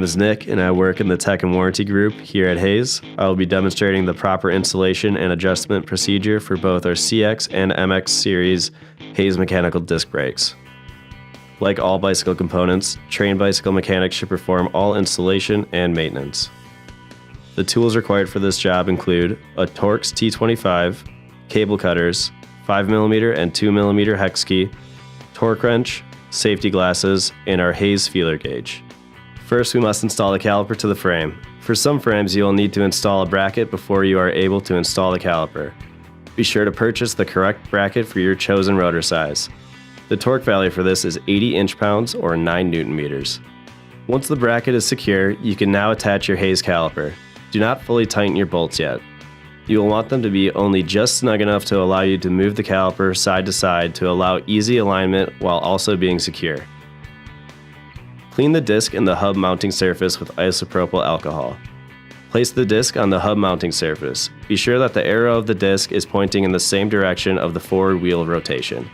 name is Nick, and I work in the Tech and Warranty group here at Hayes. I will be demonstrating the proper installation and adjustment procedure for both our CX and MX series Hayes mechanical disc brakes. Like all bicycle components, trained bicycle mechanics should perform all installation and maintenance. The tools required for this job include a Torx T25, cable cutters, 5mm and 2mm hex key, torque wrench, safety glasses, and our Hayes feeler gauge. First, we must install the caliper to the frame. For some frames, you will need to install a bracket before you are able to install the caliper. Be sure to purchase the correct bracket for your chosen rotor size. The torque value for this is 80 inch-pounds or 9 Newton-meters. Once the bracket is secure, you can now attach your Hayes caliper. Do not fully tighten your bolts yet. You will want them to be only just snug enough to allow you to move the caliper side to side to allow easy alignment while also being secure. Clean the disc and the hub mounting surface with isopropyl alcohol. Place the disc on the hub mounting surface. Be sure that the arrow of the disc is pointing in the same direction of the forward wheel rotation.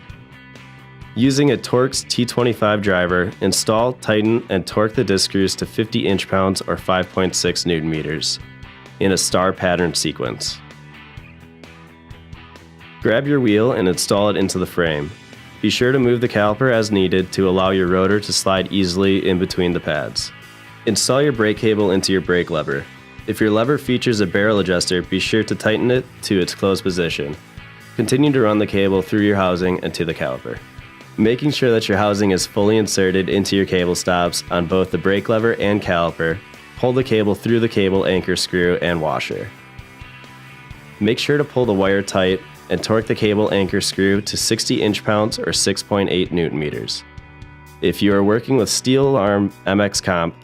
Using a Torx T25 driver, install, tighten, and torque the disc screws to 50 inch-pounds or 5.6 Newton-meters in a star pattern sequence. Grab your wheel and install it into the frame. Be sure to move the caliper as needed to allow your rotor to slide easily in between the pads. Install your brake cable into your brake lever. If your lever features a barrel adjuster, be sure to tighten it to its closed position. Continue to run the cable through your housing and to the caliper. Making sure that your housing is fully inserted into your cable stops on both the brake lever and caliper, pull the cable through the cable anchor screw and washer. Make sure to pull the wire tight and torque the cable anchor screw to 60 inch-pounds or 6.8 Newton-meters. If you are working with steel arm MX comp,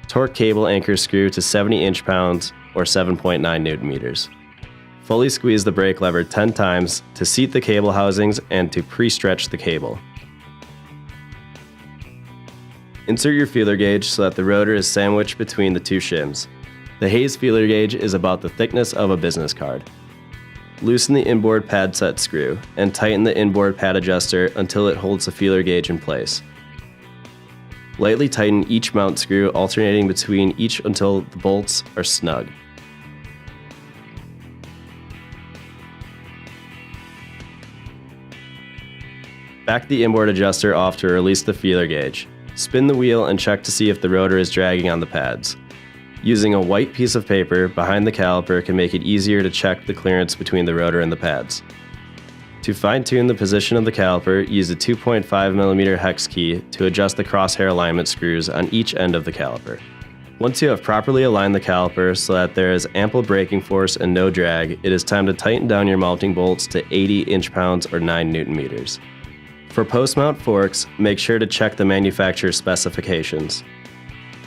torque cable anchor screw to 70 inch-pounds or 7.9 Newton-meters. Fully squeeze the brake lever 10 times to seat the cable housings and to pre-stretch the cable. Insert your feeler gauge so that the rotor is sandwiched between the two shims. The Hayes feeler gauge is about the thickness of a business card. Loosen the inboard pad set screw and tighten the inboard pad adjuster until it holds the feeler gauge in place. Lightly tighten each mount screw, alternating between each until the bolts are snug. Back the inboard adjuster off to release the feeler gauge. Spin the wheel and check to see if the rotor is dragging on the pads. Using a white piece of paper behind the caliper can make it easier to check the clearance between the rotor and the pads. To fine-tune the position of the caliper, use a 2.5mm hex key to adjust the crosshair alignment screws on each end of the caliper. Once you have properly aligned the caliper so that there is ample braking force and no drag, it is time to tighten down your mounting bolts to 80 inch-pounds or 9 Newton-meters. For post-mount forks, make sure to check the manufacturer's specifications.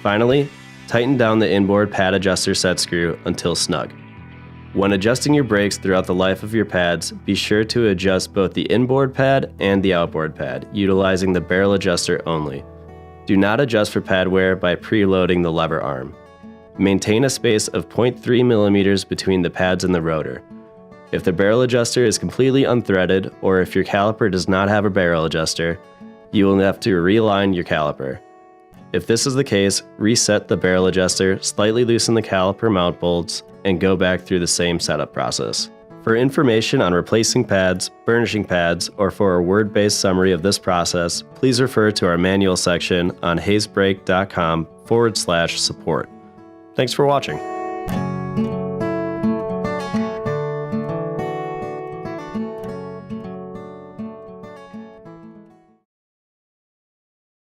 Finally, tighten down the inboard pad adjuster set screw until snug. When adjusting your brakes throughout the life of your pads, be sure to adjust both the inboard pad and the outboard pad, utilizing the barrel adjuster only. Do not adjust for pad wear by preloading the lever arm. Maintain a space of 0.3 mm between the pads and the rotor. If the barrel adjuster is completely unthreaded, or if your caliper does not have a barrel adjuster, you will have to realign your caliper. If this is the case, reset the barrel adjuster, slightly loosen the caliper mount bolts, and go back through the same setup process. For information on replacing pads, burnishing pads, or for a word-based summary of this process, please refer to our manual section on hayesbrake.com/support. Thanks for watching.